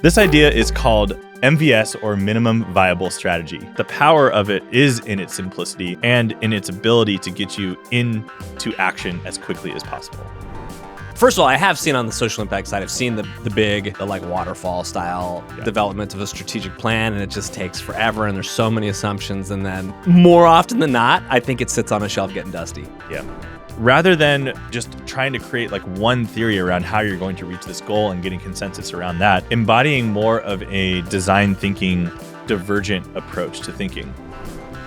This idea is called MVS, or minimum viable strategy. The power of it is in its simplicity and in its ability to get you into action as quickly as possible. First of all, I have seen on the social impact side, I've seen the like waterfall style development of a strategic plan, and it just takes forever, and there's so many assumptions, and then more often than not, I think it sits on a shelf getting dusty. Yeah. Rather than just trying to create like one theory around how you're going to reach this goal and getting consensus around that, embodying more of a design thinking, divergent approach to thinking.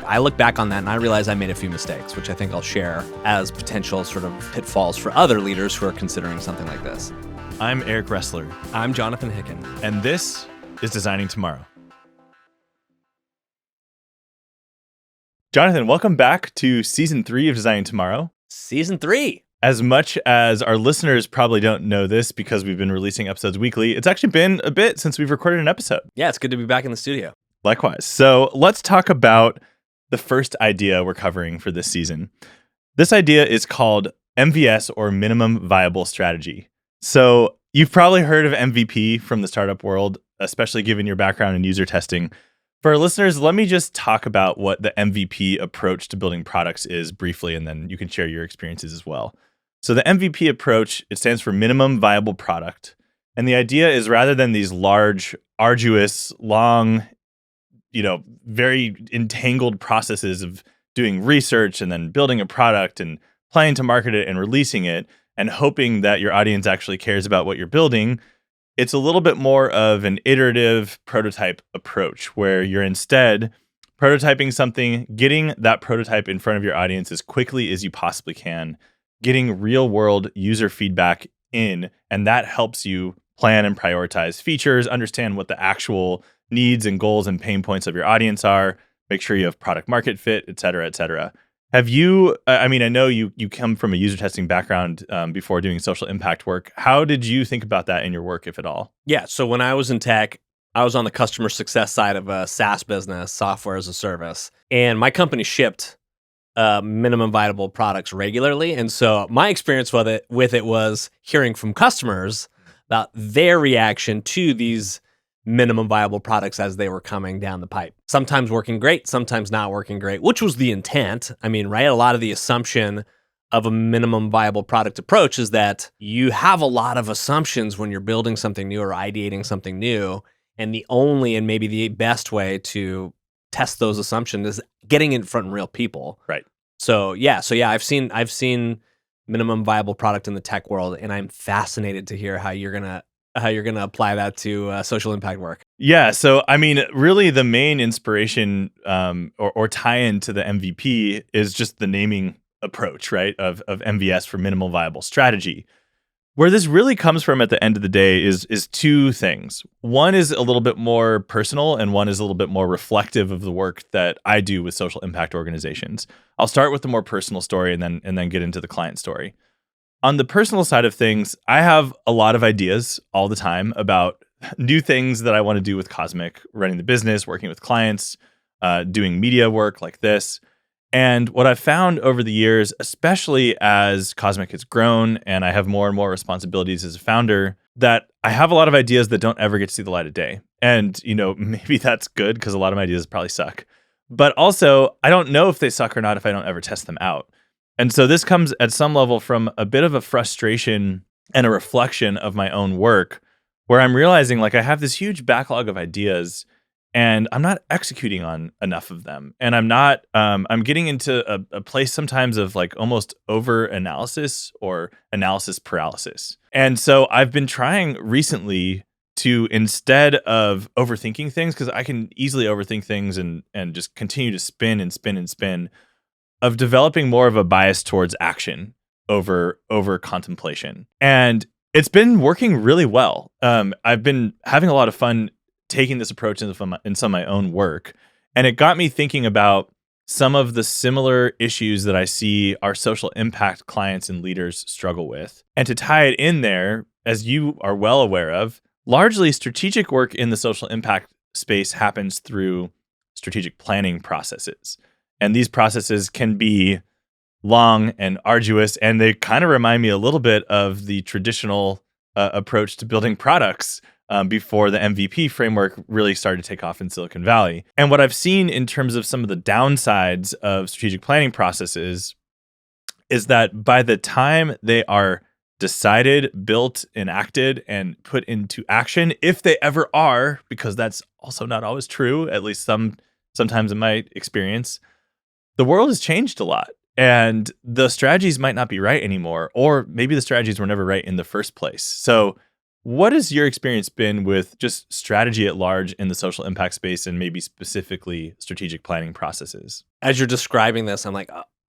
I look back on that and I realize I made a few mistakes, which I think I'll share as potential sort of pitfalls for other leaders who are considering something like this. I'm Eric Ressler. I'm Jonathan Hicken. And this is Designing Tomorrow. Jonathan, welcome back to Season 3 of Designing Tomorrow. Season 3. As much as our listeners probably don't know this because we've been releasing episodes weekly, it's actually been a bit since we've recorded an episode. Yeah, it's good to be back in the studio. Likewise. So let's talk about the first idea we're covering for this season. This idea is called MVS, or minimum viable strategy. So you've probably heard of MVP from the startup world, especially given your background in user testing. For our listeners, let me just talk about what the MVP approach to building products is briefly, and then you can share your experiences as well. So the MVP approach, it stands for minimum viable product. And the idea is, rather than these large, arduous, long, very entangled processes of doing research and then building a product and planning to market it and releasing it and hoping that your audience actually cares about what you're building, it's a little bit more of an iterative prototype approach where you're instead prototyping something, getting that prototype in front of your audience as quickly as you possibly can, getting real world user feedback in, and that helps you plan and prioritize features, understand what the actual needs and goals and pain points of your audience are, make sure you have product market fit, et cetera, et cetera. Have you, I know you come from a user testing background before doing social impact work. How did you think about that in your work, if at all? Yeah, so when I was in tech, I was on the customer success side of a SaaS business, software as a service, and my company shipped minimum viable products regularly. And so my experience with it was hearing from customers about their reaction to these minimum viable products as they were coming down the pipe. Sometimes working great, sometimes not working great, which was the intent. Right? A lot of the assumption of a minimum viable product approach is that you have a lot of assumptions when you're building something new or ideating something new. And the only and maybe the best way to test those assumptions is getting in front of real people. Right. So I've seen minimum viable product in the tech world, and I'm fascinated to hear how you're gonna apply that to social impact work. Yeah, so really the main inspiration or tie-in to the MVP is just the naming approach, right, of MVS, for minimal viable strategy. Where this really comes from at the end of the day is two things. One is a little bit more personal, and one is a little bit more reflective of the work that I do with social impact organizations. I'll start with the more personal story and then get into the client story. On the personal side of things, I have a lot of ideas all the time about new things that I want to do with Cosmic, running the business, working with clients, doing media work like this. And what I've found over the years, especially as Cosmic has grown and I have more and more responsibilities as a founder, that I have a lot of ideas that don't ever get to see the light of day. And, maybe that's good because a lot of my ideas probably suck. But also, I don't know if they suck or not if I don't ever test them out. And so this comes at some level from a bit of a frustration and a reflection of my own work, where I'm realizing like I have this huge backlog of ideas and I'm not executing on enough of them. And I'm getting into a place sometimes of like almost over analysis or analysis paralysis. And so I've been trying recently to, instead of overthinking things, because I can easily overthink things and just continue to spin and spin and spin, of developing more of a bias towards action over contemplation. And it's been working really well. I've been having a lot of fun taking this approach in some of my own work. And it got me thinking about some of the similar issues that I see our social impact clients and leaders struggle with. And to tie it in there, as you are well aware of, largely strategic work in the social impact space happens through strategic planning processes. And these processes can be long and arduous, and they kind of remind me a little bit of the traditional approach to building products before the MVP framework really started to take off in Silicon Valley. And what I've seen in terms of some of the downsides of strategic planning processes is that by the time they are decided, built, enacted, and put into action, if they ever are, because that's also not always true, at least sometimes in my experience, the world has changed a lot. And the strategies might not be right anymore, or maybe the strategies were never right in the first place. So what has your experience been with just strategy at large in the social impact space and maybe specifically strategic planning processes? As you're describing this, I'm like,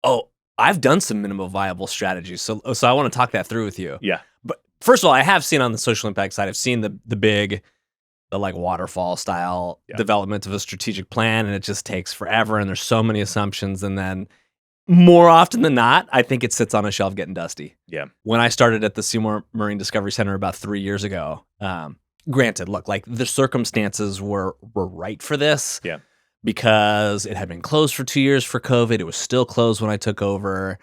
oh, I've done some minimal viable strategies. So I want to talk that through with you. Yeah. But first of all, I have seen on the social impact side, I've seen the like waterfall style development of a strategic plan, and it just takes forever. And there's so many assumptions. And then more often than not, I think it sits on a shelf getting dusty. Yeah. When I started at the Seymour Marine Discovery Center about 3 years ago, granted, look, like the circumstances were right for this. Yeah. Because it had been closed for 2 years for COVID. It was still closed when I took over.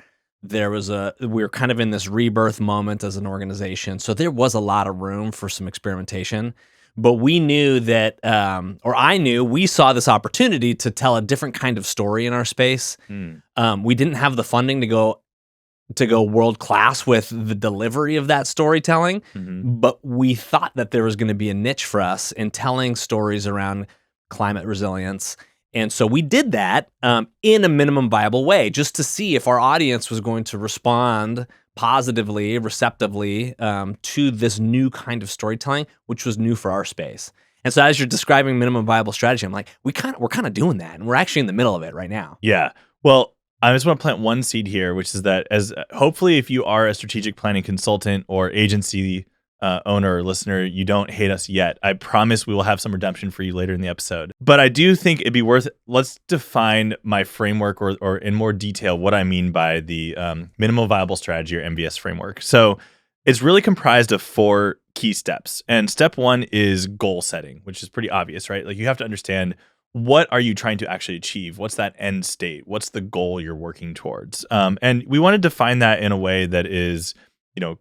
We were kind of in this rebirth moment as an organization. So there was a lot of room for some experimentation. But we knew that, we saw this opportunity to tell a different kind of story in our space. We didn't have the funding to go world class with the delivery of that storytelling, but we thought that there was going to be a niche for us in telling stories around climate resilience. And so we did that in a minimum viable way, just to see if our audience was going to respond positively, receptively to this new kind of storytelling, which was new for our space. And so as you're describing minimum viable strategy, I'm like, we're kind of doing that. And we're actually in the middle of it right now. Yeah. Well, I just want to plant one seed here, which is that hopefully if you are a strategic planning consultant or agency owner or listener, you don't hate us yet. I promise we will have some redemption for you later in the episode. But I do think it'd be let's define my framework or in more detail what I mean by the minimal viable strategy or MVS framework. So it's really comprised of 4 key steps. And step 1 is goal setting, which is pretty obvious, right? Like you have to understand, what are you trying to actually achieve? What's that end state? What's the goal you're working towards? And we want to define that in a way that is,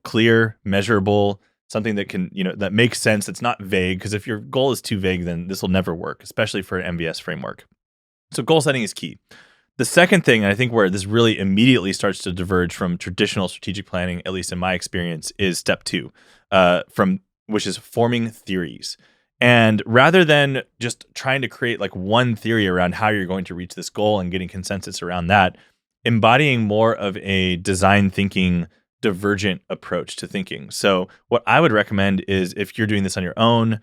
clear, measurable, something that can, that makes sense. It's not vague, because if your goal is too vague, then this will never work, especially for an MVS framework. So goal setting is key. The second thing, and I think where this really immediately starts to diverge from traditional strategic planning, at least in my experience, is step 2, which is forming theories. And rather than just trying to create like one theory around how you're going to reach this goal and getting consensus around that, embodying more of a design thinking, divergent approach to thinking. So what I would recommend is, if you're doing this on your own,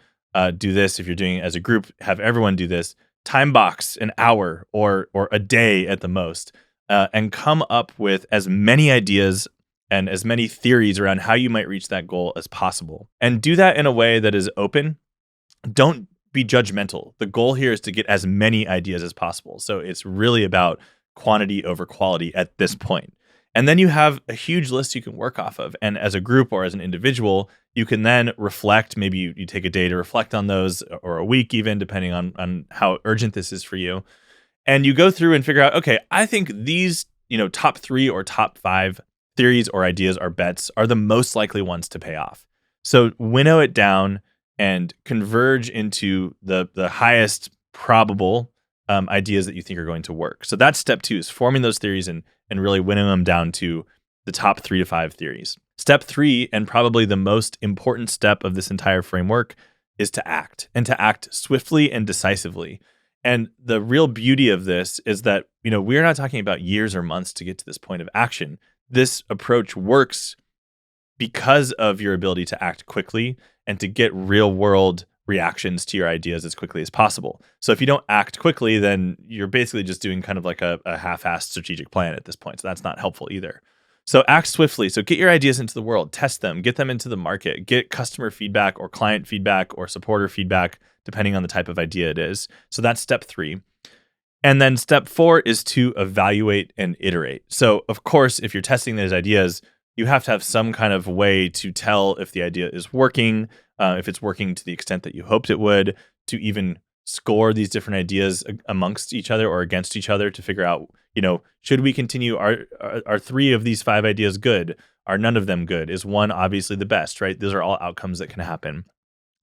do this. If you're doing it as a group, have everyone do this. Time box an hour or a day at the most, and come up with as many ideas and as many theories around how you might reach that goal as possible. And do that in a way that is open. Don't be judgmental. The goal here is to get as many ideas as possible. So it's really about quantity over quality at this point. And then you have a huge list you can work off of. And as a group or as an individual, you can then reflect. Maybe you take a day to reflect on those, or a week even, depending on how urgent this is for you. And you go through and figure out, okay, I think these, top 3 or top 5 theories or ideas or bets are the most likely ones to pay off. So winnow it down and converge into the highest probable ideas that you think are going to work. So that's step 2, is forming those theories and really winnowing them down to the top 3 to 5 theories. Step 3, and probably the most important step of this entire framework, is to act, and to act swiftly and decisively. And the real beauty of this is that, we're not talking about years or months to get to this point of action. This approach works because of your ability to act quickly and to get real world reactions to your ideas as quickly as possible. So if you don't act quickly, then you're basically just doing kind of like a half-assed strategic plan at this point. So that's not helpful either. So act swiftly. So get your ideas into the world, test them, get them into the market, get customer feedback or client feedback or supporter feedback, depending on the type of idea it is. So that's step 3. And then step 4 is to evaluate and iterate. So of course, if you're testing those ideas, you have to have some kind of way to tell if the idea is working, if it's working to the extent that you hoped it would, to even score these different ideas amongst each other or against each other to figure out, should we continue? Are 3 of these 5 ideas good? Are none of them good? Is one obviously the best, right? Those are all outcomes that can happen.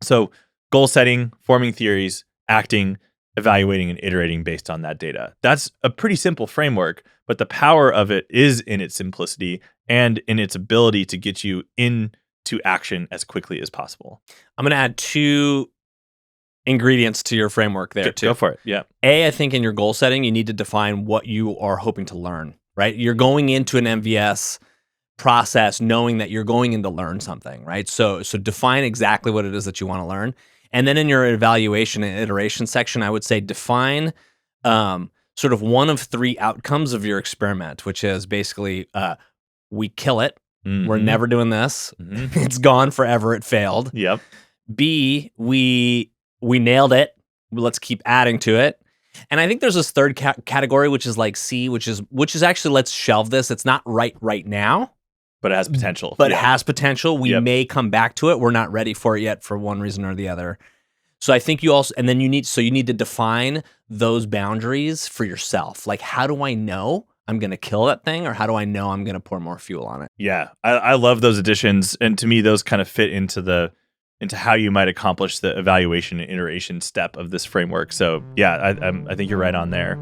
So goal setting, forming theories, acting, evaluating, and iterating based on that data. That's a pretty simple framework, but the power of it is in its simplicity and in its ability to get you into action as quickly as possible. I'm going to add 2 ingredients to your framework there too. Go for it. Yeah. I think in your goal setting, you need to define what you are hoping to learn, right? You're going into an MVS process knowing that you're going in to learn something, right? So define exactly what it is that you want to learn. And then in your evaluation and iteration section, I would say define sort of one of 3 outcomes of your experiment, which is basically we kill it. Mm-hmm. We're never doing this. Mm-hmm. It's gone forever. It failed. Yep. B, we nailed it. Let's keep adding to it. And I think there's this third category, which is like C, which is actually, let's shelve this. It's not right now, but it has potential. It has potential. We may come back to it. We're not ready for it yet for one reason or the other. So I think you also, and then you need to define those boundaries for yourself. Like, how do I know I'm going to kill that thing, or how do I know I'm going to pour more fuel on it? Yeah, I love those additions, and to me, those kind of fit into how you might accomplish the evaluation and iteration step of this framework. So yeah, I think you're right on there.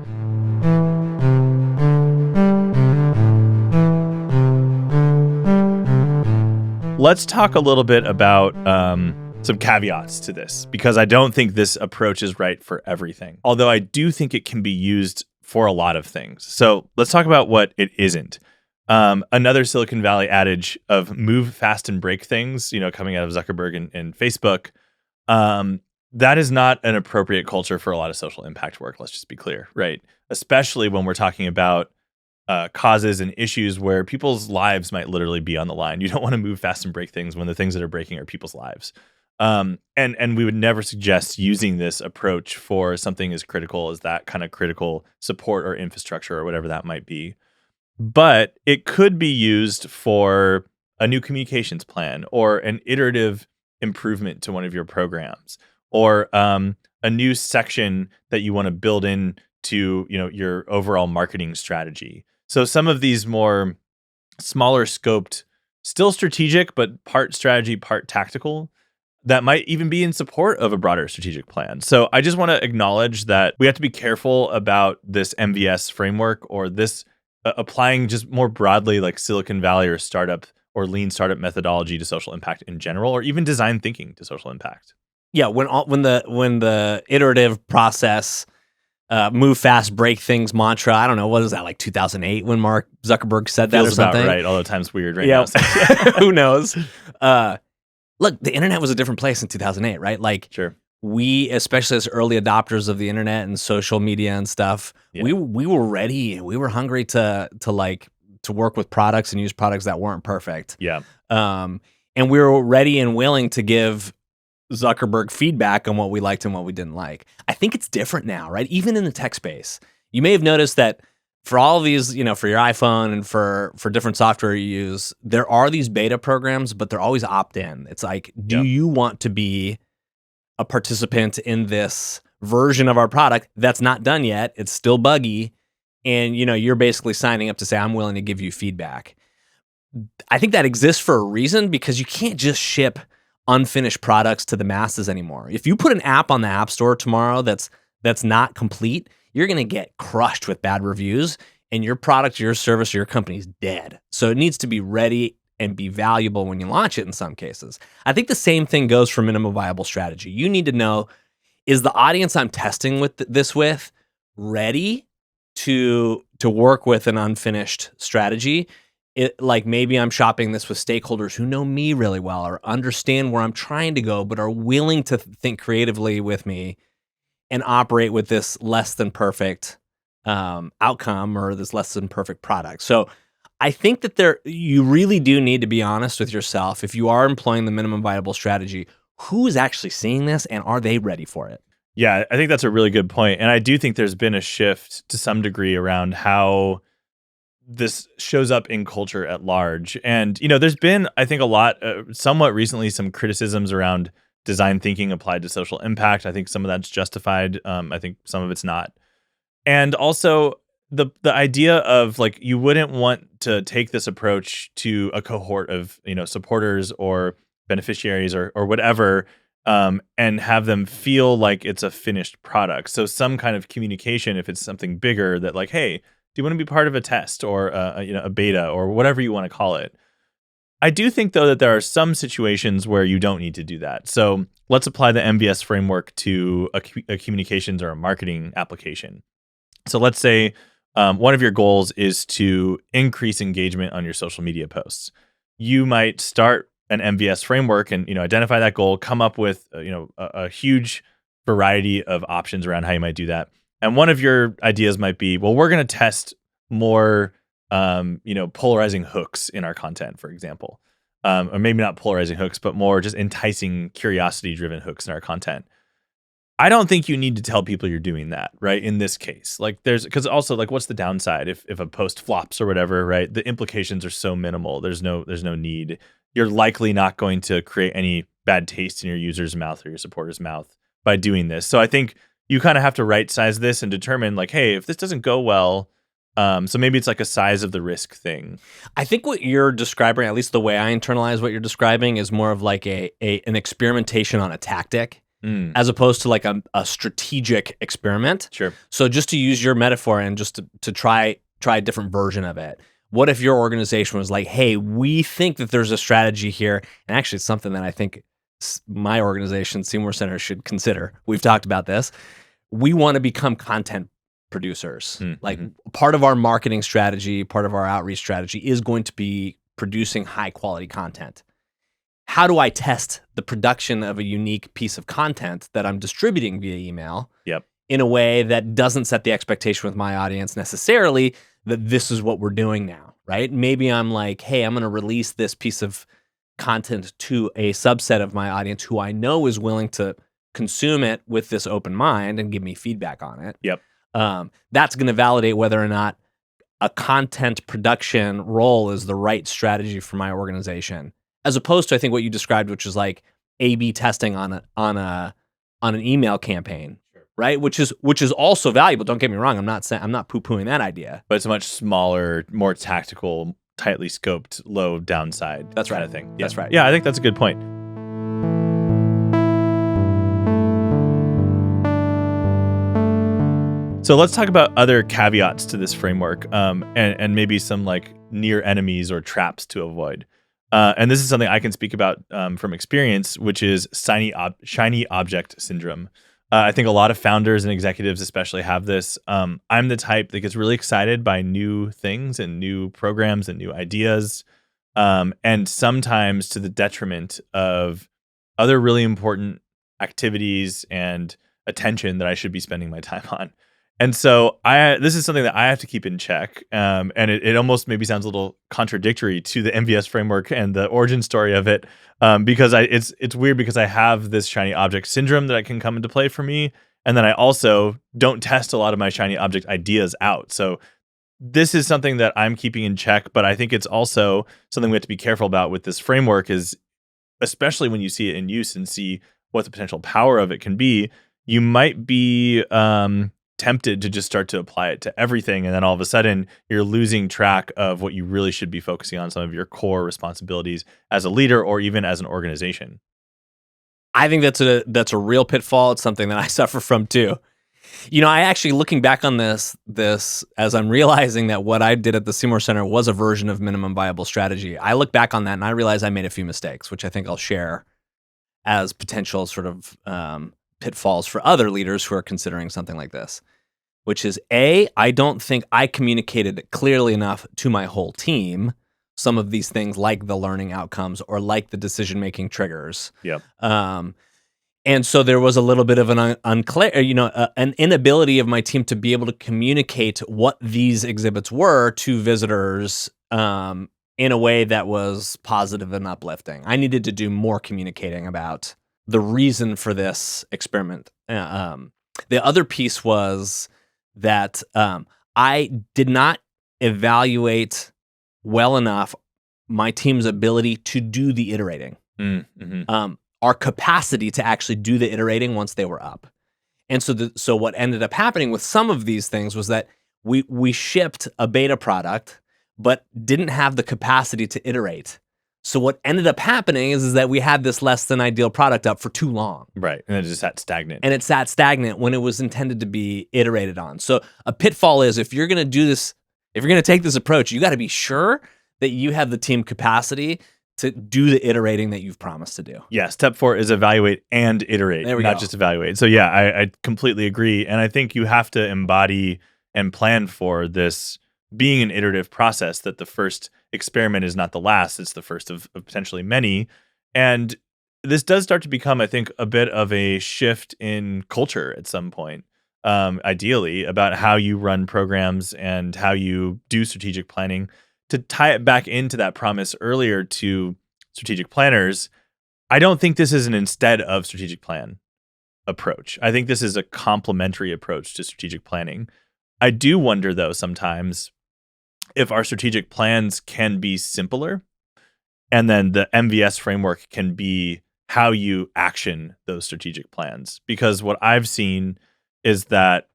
Let's talk a little bit about some caveats to this, because I don't think this approach is right for everything, although I do think it can be used for a lot of things. So let's talk about what it isn't. Another Silicon Valley adage of move fast and break things, coming out of Zuckerberg and Facebook, that is not an appropriate culture for a lot of social impact work. Let's just be clear, right? Especially when we're talking about causes and issues where people's lives might literally be on the line. You don't want to move fast and break things when the things that are breaking are people's lives. And we would never suggest using this approach for something as critical as that kind of critical support or infrastructure or whatever that might be. But it could be used for a new communications plan or an iterative improvement to one of your programs, or a new section that you want to build in to your overall marketing strategy. So some of these more smaller scoped, still strategic, but part strategy, part tactical, that might even be in support of a broader strategic plan. So I just want to acknowledge that we have to be careful about this MVS framework, or this applying just more broadly like Silicon Valley or startup or lean startup methodology to social impact in general, or even design thinking to social impact. Yeah, when the iterative process, move fast, break things mantra, I don't know, what is that, like 2008 when Mark Zuckerberg said that? Feels or something? about right, although time's weird right now. So. Who knows? Look, the internet was a different place in 2008, right? Like, sure. We, especially as early adopters of the internet and social media and stuff, we were ready. We were hungry to work with products and use products that weren't perfect. Yeah. And we were ready and willing to give Zuckerberg feedback on what we liked and what we didn't like. I think it's different now, right? Even in the tech space, you may have noticed that for all of these, for your iPhone and for different software you use, there are these beta programs, but they're always opt-in. It's like, do you want to be a participant in this version of our product that's not done yet? It's still buggy. And, you're basically signing up to say, I'm willing to give you feedback. I think that exists for a reason, because you can't just ship unfinished products to the masses anymore. If you put an app on the App Store tomorrow that's not complete, you're going to get crushed with bad reviews, and your product, your service, or your company's dead. So it needs to be ready and be valuable when you launch it in some cases. I think the same thing goes for minimum viable strategy. You need to know, is the audience I'm testing this with ready to work with an unfinished strategy? Like, maybe I'm shopping this with stakeholders who know me really well or understand where I'm trying to go, but are willing to think creatively with me and operate with this less than perfect outcome, or this less than perfect product. So I think that you really do need to be honest with yourself. If you are employing the minimum viable strategy, who is actually seeing this, and are they ready for it? Yeah, I think that's a really good point. And I do think there's been a shift to some degree around how this shows up in culture at large. And, there's been, I think, a lot, somewhat recently, some criticisms around design thinking applied to social impact. I think some of that's justified. I think some of it's not. And also the idea of, like, you wouldn't want to take this approach to a cohort of, supporters or beneficiaries or whatever, and have them feel like it's a finished product. So some kind of communication, if it's something bigger, that like, hey, do you want to be part of a test or a beta or whatever you want to call it? I do think, though, that there are some situations where you don't need to do that. So let's apply the MVS framework to a communications or a marketing application. So let's say one of your goals is to increase engagement on your social media posts. You might start an MVS framework and identify that goal, come up with a huge variety of options around how you might do that. And one of your ideas might be, well, we're going to test more polarizing hooks in our content, for example, or maybe not polarizing hooks, but more just enticing, curiosity-driven hooks in our content. I don't think you need to tell people you're doing that, right? In this case, like because also like, what's the downside if a post flops or whatever, right? The implications are so minimal. There's no need. You're likely not going to create any bad taste in your user's mouth or your supporter's mouth by doing this. So I think you kind of have to right size this and determine like, hey, if this doesn't go well, so maybe it's like a size of the risk thing. I think what you're describing, at least the way I internalize what you're describing, is more of like an experimentation on a tactic. As opposed to like a strategic experiment. Sure. So just to use your metaphor and just to try a different version of it. What if your organization was like, hey, we think that there's a strategy here, and actually it's something that I think my organization, Seymour Center, should consider. We've talked about this. We want to become content producers. Like part of our marketing strategy, part of our outreach strategy is going to be producing high quality content. How do I test the production of a unique piece of content that I'm distributing via email in a way that doesn't set the expectation with my audience necessarily that this is what we're doing now, right? Maybe I'm like, hey, I'm going to release this piece of content to a subset of my audience who I know is willing to consume it with this open mind and give me feedback on it. That's going to validate whether or not a content production role is the right strategy for my organization. As opposed to, I think, what you described, which is like A/B testing on an email campaign, right? Which is also valuable. Don't get me wrong. I'm not poo-pooing that idea. But it's a much smaller, more tactical, tightly scoped, low downside. That's right. Kind of thing. That's right. Yeah, I think that's a good point. So let's talk about other caveats to this framework, and maybe some like near enemies or traps to avoid. And this is something I can speak about from experience, which is shiny object syndrome. I think a lot of founders and executives especially have this. I'm the type that gets really excited by new things and new programs and new ideas, and sometimes to the detriment of other really important activities and attention that I should be spending my time on. And so this is something that I have to keep in check. And it almost maybe sounds a little contradictory to the MVS framework and the origin story of it, because it's weird because I have this shiny object syndrome that can come into play for me. And then I also don't test a lot of my shiny object ideas out. So this is something that I'm keeping in check, but I think it's also something we have to be careful about with this framework is, especially when you see it in use and see what the potential power of it can be, you might be tempted to just start to apply it to everything, and then all of a sudden you're losing track of what you really should be focusing on, some of your core responsibilities as a leader or even as an organization. I think that's a real pitfall. It's something that I suffer from too. I actually, looking back on this as I'm realizing that what I did at the Seymour Center was a version of minimum viable strategy. I look back on that and I realize I made a few mistakes, which I think I'll share as potential sort of pitfalls for other leaders who are considering something like this, which is I don't think I communicated clearly enough to my whole team some of these things, like the learning outcomes or like the decision-making triggers. And so there was a little bit of an an inability of my team to be able to communicate what these exhibits were to visitors in a way that was positive and uplifting. I needed to do more communicating about the reason for this experiment. The other piece was that I did not evaluate well enough my team's ability to do the iterating, our capacity to actually do the iterating once they were up. And so what ended up happening with some of these things was that we shipped a beta product, but didn't have the capacity to iterate. So what ended up happening is that we had this less than ideal product up for too long. Right. And it just sat stagnant. And it sat stagnant when it was intended to be iterated on. So a pitfall is if you're going to do this, if you're going to take this approach, you got to be sure that you have the team capacity to do the iterating that you've promised to do. Yeah. Step 4 is evaluate and iterate, not just evaluate. So yeah, I completely agree. And I think you have to embody and plan for this being an iterative process, that the first experiment is not the last. It's the first of potentially many. And this does start to become, I think, a bit of a shift in culture at some point, ideally, about how you run programs and how you do strategic planning. To tie it back into that promise earlier to strategic planners, I don't think this is an instead of strategic plan approach. I think this is a complementary approach to strategic planning. I do wonder, though, sometimes if our strategic plans can be simpler, and then the MVS framework can be how you action those strategic plans. Because what I've seen is that,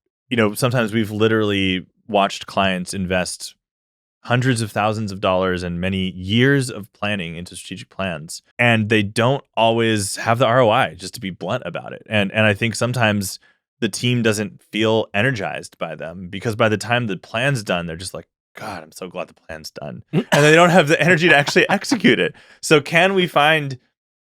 sometimes we've literally watched clients invest hundreds of thousands of dollars and many years of planning into strategic plans, and they don't always have the ROI, just to be blunt about it. And I think sometimes the team doesn't feel energized by them, because by the time the plan's done, they're just like, God, I'm so glad the plan's done. And they don't have the energy to actually execute it. So can we find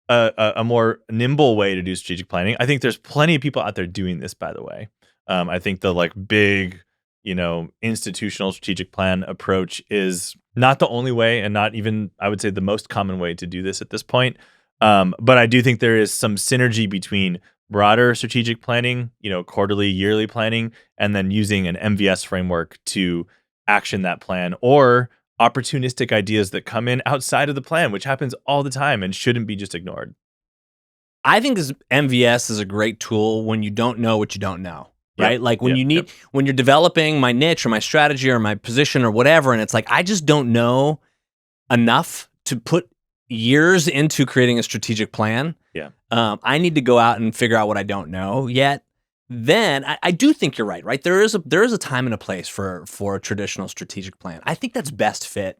a more nimble way to do strategic planning? I think there's plenty of people out there doing this, by the way. I think the big, institutional strategic plan approach is not the only way, and not even, I would say, the most common way to do this at this point. But I do think there is some synergy between broader strategic planning, quarterly, yearly planning, and then using an MVS framework to action that plan, or opportunistic ideas that come in outside of the plan, which happens all the time and shouldn't be just ignored. I think this MVS is a great tool when you don't know what you don't know, right? Like when when you're developing my niche or my strategy or my position or whatever, and it's like, I just don't know enough to put years into creating a strategic plan. Yeah. I need to go out and figure out what I don't know yet. Then I do think you're right? There is a time and a place for a traditional strategic plan. I think that's best fit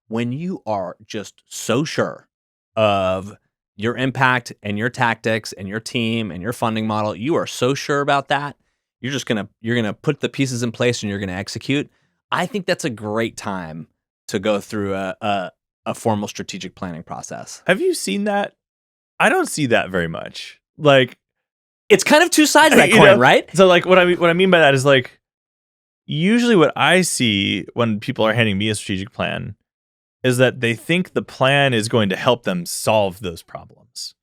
when you are just so sure of your impact and your tactics and your team and your funding model. You are so sure about that. You're gonna put the pieces in place and you're gonna execute. I think that's a great time to go through a formal strategic planning process. Have you seen that? I don't see that very much. It's kind of two sides of that coin, right? So what I mean by that is usually what I see when people are handing me a strategic plan is that they think the plan is going to help them solve those problems.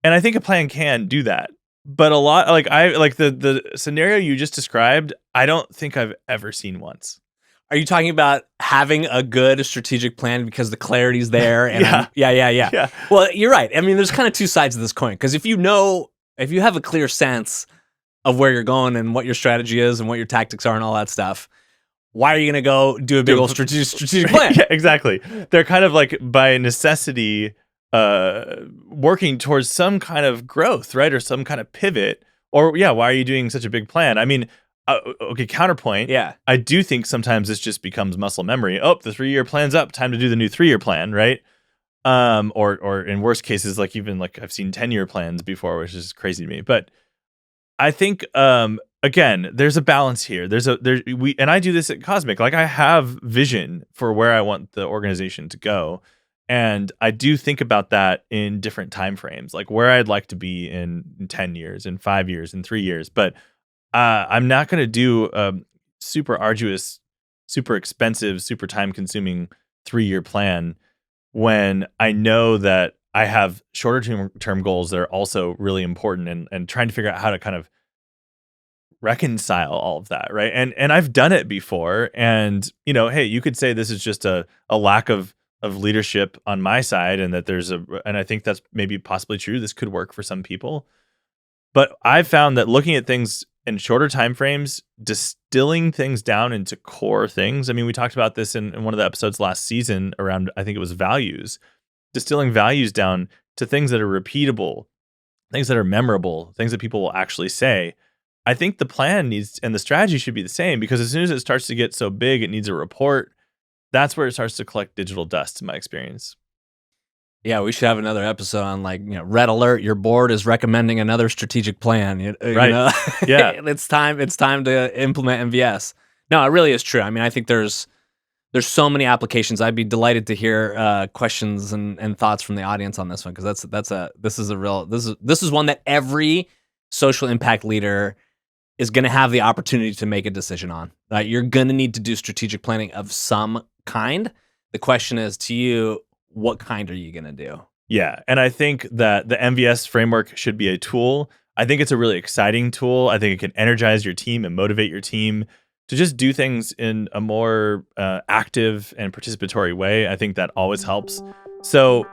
And I think a plan can do that. But a lot, the scenario you just described, I don't think I've ever seen once. Are you talking about having a good strategic plan because the clarity's there? And yeah. Well, you're right. I mean, there's kind of two sides of this coin, because if you have a clear sense of where you're going and what your strategy is and what your tactics are and all that stuff, why are you going to go do a big old strategic plan? Yeah, exactly. They're kind of by necessity working towards some kind of growth, right? Or some kind of pivot. Or why are you doing such a big plan? I mean, okay, counterpoint. Yeah. I do think sometimes this just becomes muscle memory. Oh, the 3-year plan's up. Time to do the new 3-year plan, right? Or in worst cases, even I've seen 10-year plans before, which is crazy to me. But I think again, there's a balance here. And I do this at Cosmic. I have vision for where I want the organization to go, and I do think about that in different time frames, where I'd like to be in 10 years, in 5 years, in 3 years. But I'm not going to do a super arduous, super expensive, super time-consuming 3-year plan when I know that I have shorter term goals that are also really important, and trying to figure out how to kind of reconcile all of that, right? And I've done it before, and hey, you could say this is just a lack of leadership on my side, and that and I think that's maybe possibly true. This could work for some people, but I've found that looking at things in shorter time frames, distilling things down into core things. I mean, we talked about this in one of the episodes last season around, I think it was values. Distilling values down to things that are repeatable, things that are memorable, things that people will actually say. I think the plan and the strategy should be the same, because as soon as it starts to get so big, it needs a report. That's where it starts to collect digital dust, in my experience. Yeah, we should have another episode on red alert. Your board is recommending another strategic plan. Right. Know? Yeah. It's time to implement MVS. No, it really is true. I mean, I think there's so many applications. I'd be delighted to hear questions and thoughts from the audience on this one, because this is one that every social impact leader is going to have the opportunity to make a decision on. Right? You're going to need to do strategic planning of some kind. The question is to you, what kind are you going to do? Yeah. And I think that the MVS framework should be a tool. I think it's a really exciting tool. I think it can energize your team and motivate your team to just do things in a more active and participatory way. I think that always helps. So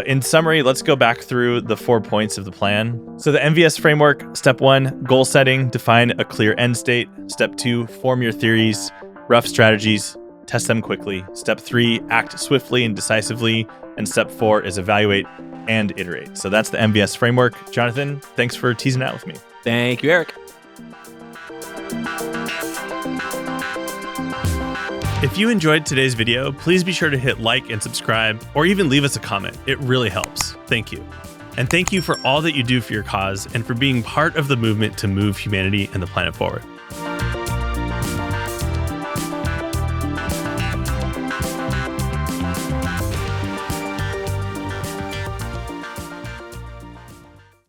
in summary, let's go back through the 4 points of the plan. So the MVS framework: step 1, goal setting, define a clear end state. Step 2, form your theories, rough strategies, test them quickly. Step 3, act swiftly and decisively. And step 4 is evaluate and iterate. So that's the MVS framework. Jonathan, thanks for teasing it out with me. Thank you, Eric. If you enjoyed today's video, please be sure to hit like and subscribe, or even leave us a comment. It really helps. Thank you. And thank you for all that you do for your cause and for being part of the movement to move humanity and the planet forward.